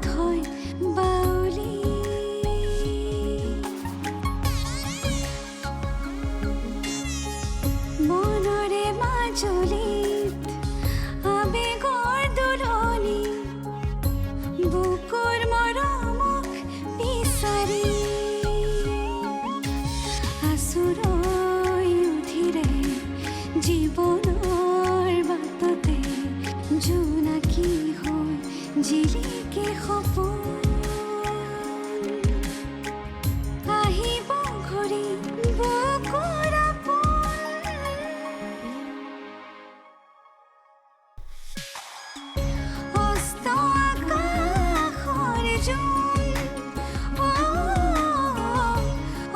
হয় বাউলি মনৰে মাজুলীত আবেগৰ দুলনি বুকুৰ মৰমক বিচাৰি আচুৰৈ উঠিৰে জীৱনৰ বাটতে জোনাকী হৈ জিলিকে সপোন আহিব ঘূৰি বুকুৰ আপোন অস্ত আকাশৰ জোন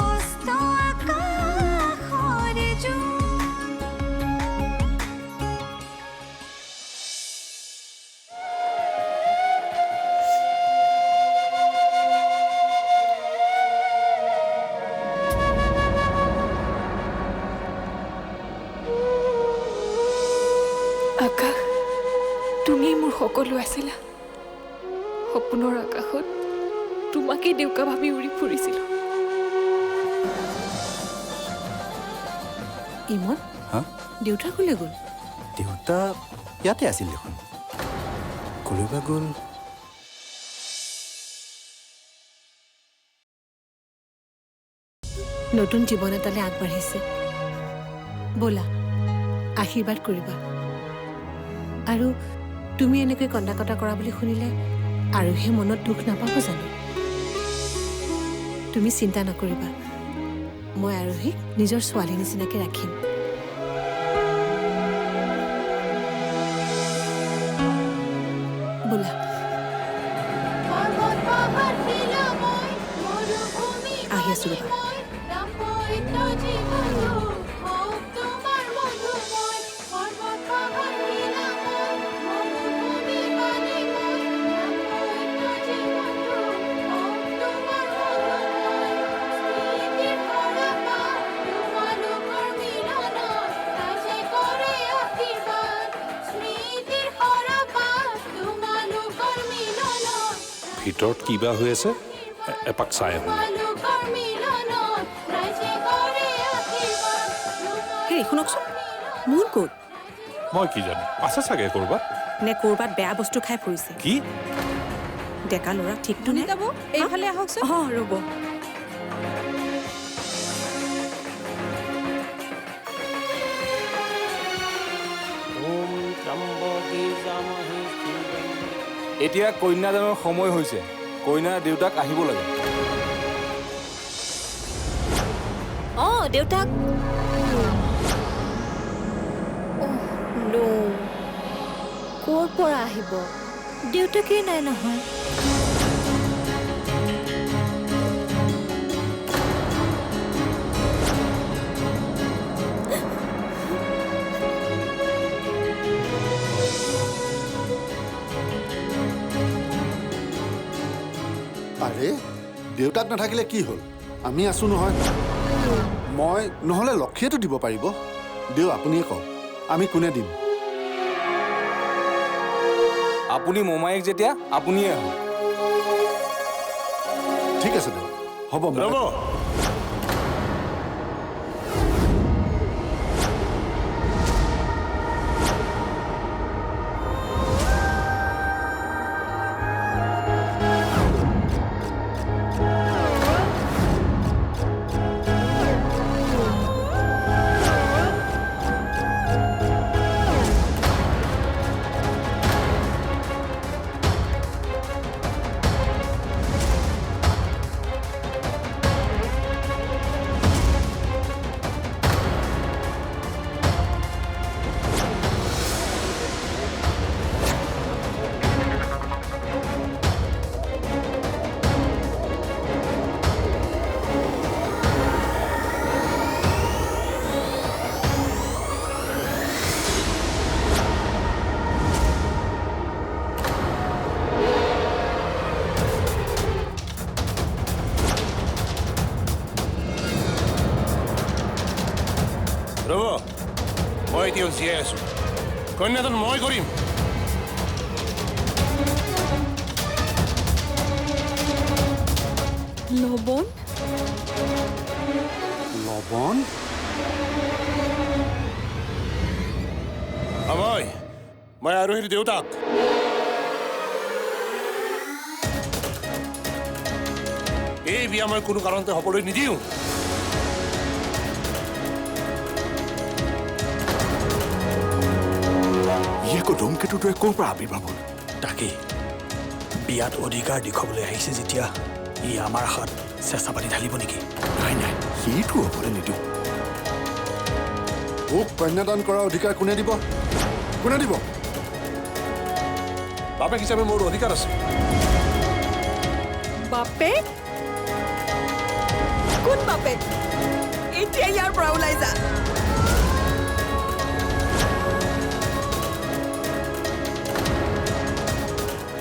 অস্ত আকাশৰ জোন আকাশ তুমি মোৰ সকলো আছিলা সপোনৰ আকাশত তোমাকেই দেউকা ভাবি উৰি ফুৰিছিলোঁ ইমন হা দেউতা ক'লে গ'ল দেউতা ইয়াতে আছিল দেখোন কলৈবা গ'ল নতুন জীৱন এটালৈ আগবাঢ়িছে ব'লা আশীৰ্বাদ কৰিবা আৰু তুমি এনেকৈ কন্দা কটা কৰা বুলি শুনিলে আৰোহীয়ে মনত দুখ নাপাব জানো তুমি চিন্তা নকৰিবা মই আৰোহীক নিজৰ ছোৱালী নিচিনাকৈ ৰাখিম ব'লা আহি আছো ৰ'বা ভিতৰত কিবা হৈ আছে এপাক চাই আহোঁ হেৰি শুনকচোন মোৰ ক'ত মই কি জানো আছে চাগে ক'ৰবাত নে ক'ৰবাত বেয়া বস্তু খাই ফুৰিছে কি ডেকা ল'ৰা ঠিকটো নে যাব এইফালে আহকচোন অঁ ৰ'ব এতিয়া কন্যাদানৰ সময় হৈছে কইনাৰ দেউতাক আহিব লাগে অঁ দেউতাক ক'ৰ পৰা আহিব দেউতাকেই নাই নহয় আৰে দেউতাক নাথাকিলে কি হ'ল আমি আছো নহয় মই নহ'লে লক্ষীয়েতো দিব পাৰিব দেউ আপুনিয়ে কওক আমি কোনে দিম আপুনি মোমায়েক যেতিয়া আপুনিয়ে আহক ঠিক আছে দেউ হ'ব ৰ'ব ৰ'ব মই এতিয়াও জীয়াই আছোঁ কন্যাদান মই কৰিম লবণ লবণ? মই আৰোহীৰ দেউতাক। এই বিয়া মই কোনো কাৰণতে হ'বলৈ নিদিওঁ। ই আকৌ ধূমকেতুটোৱে ক'ৰ পৰা আৱিৰ্ভাৱ হ'ল? তাকেই বিয়াত অধিকাৰ দেখুৱাবলৈ আহিছে যেতিয়া ই আমাৰ হাত চেঁচা পাতি ঢালিব নেকি? নাই নাই, সেইটো হ'বলৈ নিদিওঁ। মোক কন্যাদান কৰাৰ অধিকাৰ কোনে দিব? কোনে দিব? বাপেক হিচাপে মোৰ অধিকাৰ আছে। বাপেক? কোন বাপেক? এতিয়া ইয়াৰ পৰা ওলাই যা।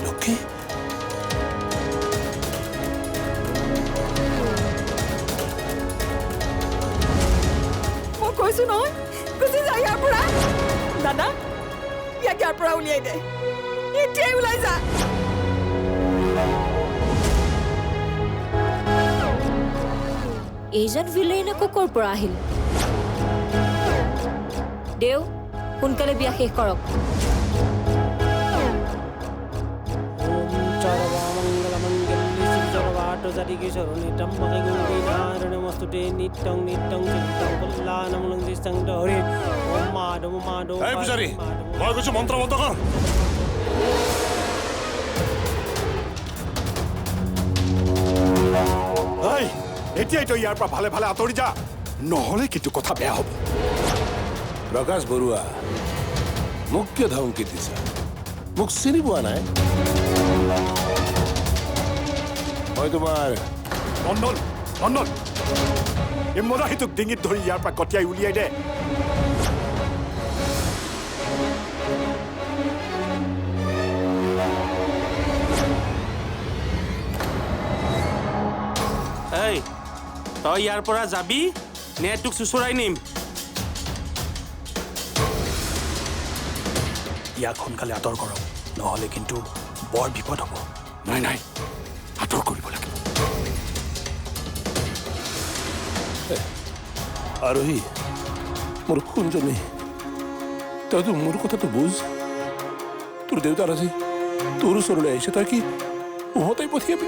লক্ষী মই কৈছো নহয়, গুচি যা ইয়াৰ পৰা। দাদা ইয়াক ইয়াৰ পৰা উলিয়াই দে, এতিয়াই ওলাই যা। এইজন ভিলেইন আকৌ ক'ৰ পৰা আহিল? দেও সোনকালে বিয়া শেষ কৰক। এই পূজাৰী, মই কৈছো মন্ত্ৰ বন্ধ কৰ। এতিয়াই তই ইয়াৰ পৰা ভালে ভালে আঁতৰি যা, নহ'লে কিন্তু কথা বেয়া হ'ব। প্ৰকাশ বৰুৱা, মোক কিয় ধমকি দিছা? মোক চিনি পোৱা নাই? মই তোমাৰ নন্দন, নন্দন, এই মদাহীটোক ডিঙিত ধৰি ইয়াৰ পৰা কটিয়াই উলিয়াই দে। এই তই ইয়াৰ পৰা যাবি নে তোক চুচৰাই নিম? ইয়াক সোনকালে আঁতৰ কৰক, নহ'লে কিন্তু বৰ বিপদ হ'ব। নাই নাই, আঁতৰ কৰিব লাগিব। আৰোহী, মোৰ সোণজনী, তইতো মোৰ কথাটো বুজ। তোৰ দেউতাৰ আজি তোৰ ওচৰলৈ আহিছে, তই কি উভতাই পঠিয়াবি?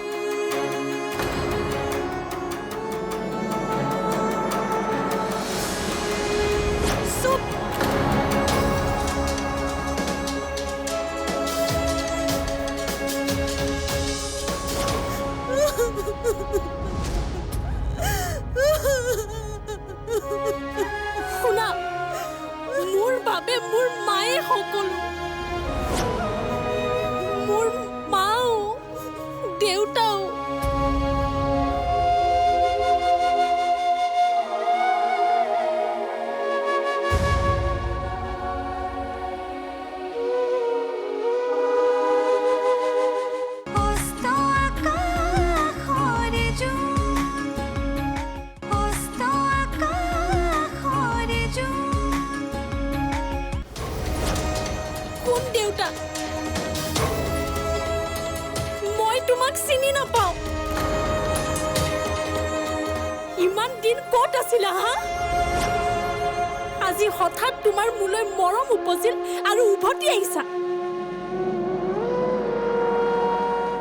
শুনা, মোৰ বাবে মোৰ মায়ে সকলো, মোৰ মাও দেউতাও। অস্ত আকাশৰ জোন, অস্ত আকাশৰ জোন। কোন দেউতা? মই তোমাক চিনি নাপাওঁ। ইমান দিন ক'ত আছিলা হা? আজি হঠাৎ তোমাৰ মোলৈ মৰম উপজিল আৰু উভতি আহিছা।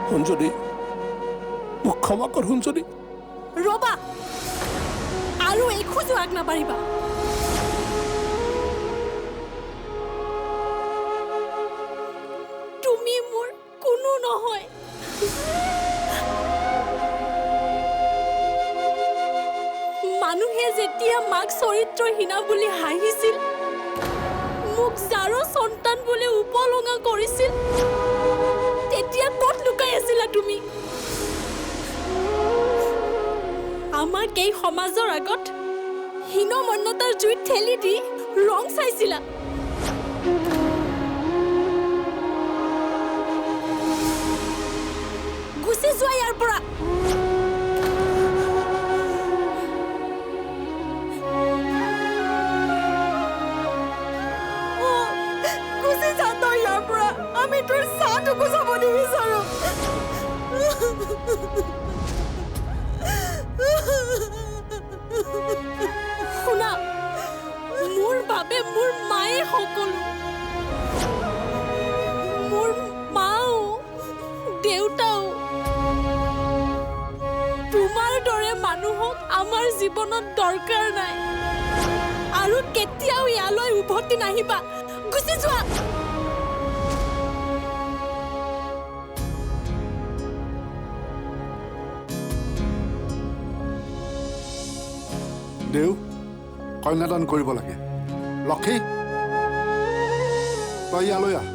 সোণজনী, মোক ক্ষমা কৰ সোণজনী। ৰবা, আৰু এখোজো আগ নাবাঢ়িবা। তুমি মোৰ কোনো নহয়। মানুহে যেতিয়া মাক চৰিত্ৰহীনা বুলি হাঁহিছিল, মোক যাৰো সন্তান বুলি উপলঙা কৰিছিল, তেতিয়া ক'ত লুকাই আছিলা তুমি? আমাক এই সমাজৰ আগত হীনমন্যতাৰ জুইত ঠেলি দি ৰং চাইছিলা। গুচি যোৱা ইয়াৰ পৰা। গুচি যা তই ইয়াৰ পৰা, আমি তোৰ চাহটোকো চাব নিবিচাৰো। শুনা, মোৰ বাবে মোৰ মায়ে সকলো। মোৰ মাও দেউতাও। তোমাৰ দৰে মানুহক আমাৰ জীৱনত দৰকাৰ নাই। আৰু কেতিয়াও ইয়ালৈ উভতি নাহিবা। গুচি যোৱা। দেউ কন্যাদান কৰিব লাগে। লক্ষী তই ইয়ালৈ আহ।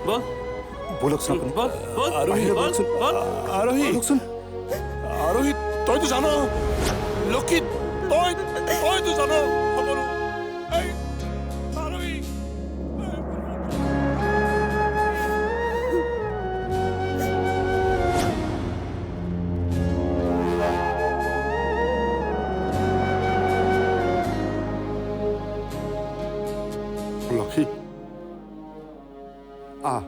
বল বলকচোন আপুনি। বল বল আৰোহী বল বলচোন বল আৰোহী বলকচোন। আৰোহী তইতো জানো লক্ষী তইতো জানো সকলো এই, আৰোহী লক্ষী আহ।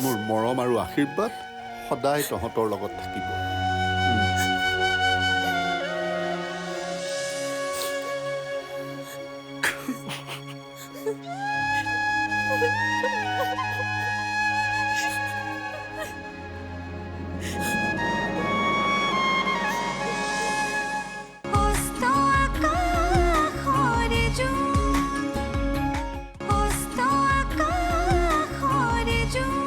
মোৰ মৰম আৰু আশীৰ্বাদ সদায় তহঁতৰ লগত থাকিব। অস্ত আকাশৰে জোন, অস্ত আকাশৰে জোন।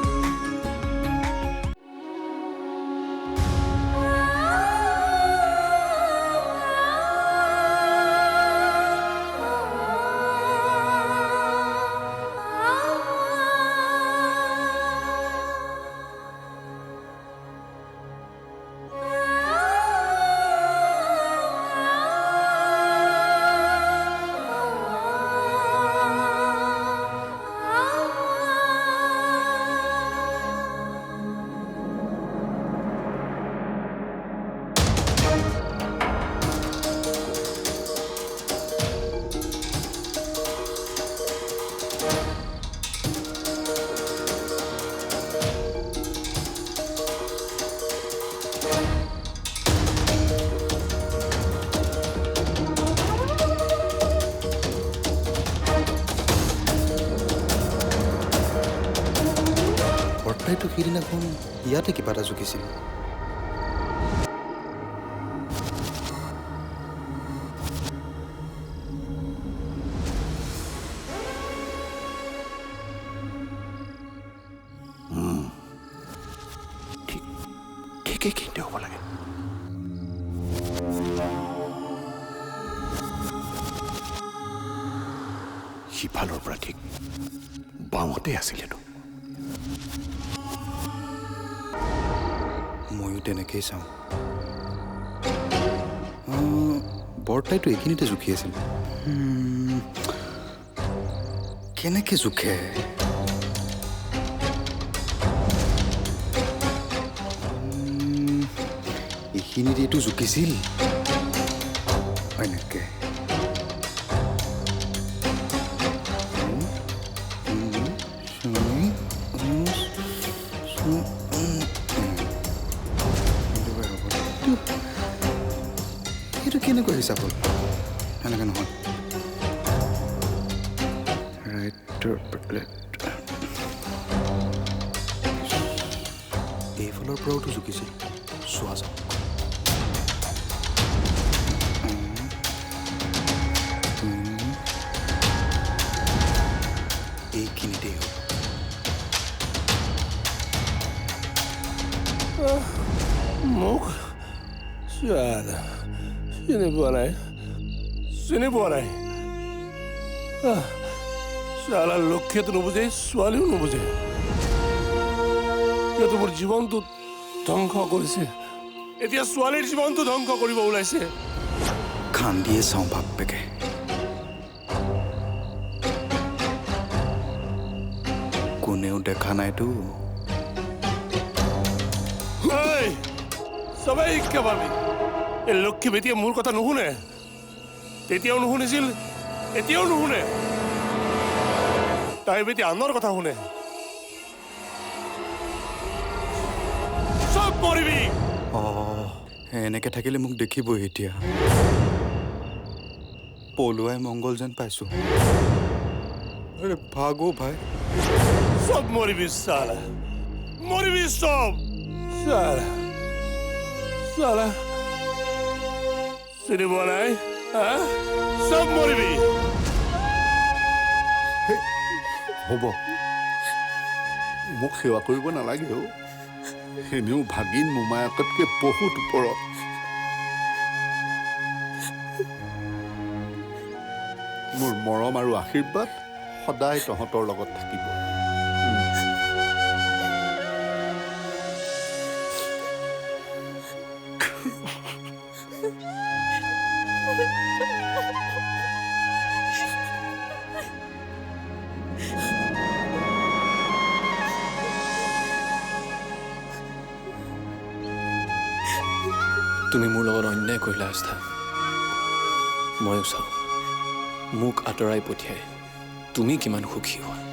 দেখোন ইয়াতে কিবা এটা জুকিছিল। ঠিকেই কিন্তু হ'ব লাগে। সিফালৰ পৰা ঠিক বাওঁতে আছিলেতো। ময়ো তেনেকেই চাওঁ। বৰতাইতো এইখিনিতে জুখি আছিল। কেনেকে জুখে? এইখিনিত এইটো জুকিছিল এনেকে। এইটো কেনেকৈ হিচাপ হ'ল? এনেকে নহয়। এইফালৰ পৰাওতো জুকিছিল। চোৱা যাওক। এইখিনিতেই হ'ল। মোক চিনি পোৱা নাই, চিনি পোৱা নাই। চালা লক্ষ্যটো নুবুজে, ছোৱালীও নুবুজে। সিহঁতে মোৰ জীৱনটো ধ্বংস কৰিছে, এতিয়া ছোৱালীৰ জীৱনটো ধ্বংস কৰিব ওলাইছে। কান্দিয়ে চাওঁ বাপেকে। কোনেও দেখা নাইতো। চবেই শিক্ষা পাবি। এই লক্ষ্মী বেটিয়ে মোৰ কথা নুশুনে, তেতিয়াও নুশুনিছিল, এতিয়াও নুশুনে। তাই বেটি আনৰ কথা শুনে। চব মৰিবি। এনেকে থাকিলে মোক দেখিবই এতিয়া। পলুৱাই মংগল যেন পাইছো। ভাগো ভাই। সব মৰিবি সালা, মৰিবি সব সালা সালা। চিনি পোৱা নাই? সব মৰিবি। হ'ব, মোক সেৱা কৰিব নালাগে অ'। এনেও ভাগিন মোমায়েকতকৈ বহুত ওপৰত। মোৰ মৰম আৰু আশীৰ্বাদ সদায় তহঁতৰ লগত থাকিব। তুমি মোৰ লগত অন্যায় কৰিলা আস্থা। ময়ো চাওঁ, মোক আঁতৰাই পঠিয়াই তুমি কিমান সুখী হোৱা।